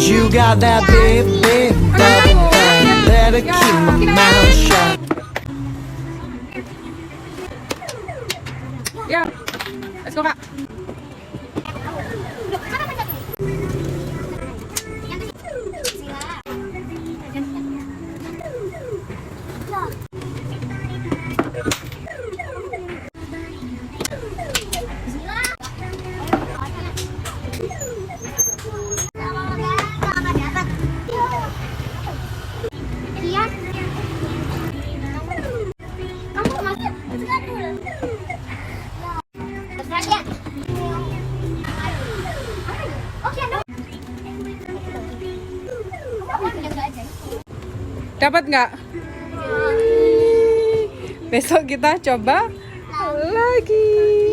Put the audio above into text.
You got that big, big bubble gum. Better keep my mouth shut. Ya, let's go kak. Dapat nggak? Besok kita coba lagi.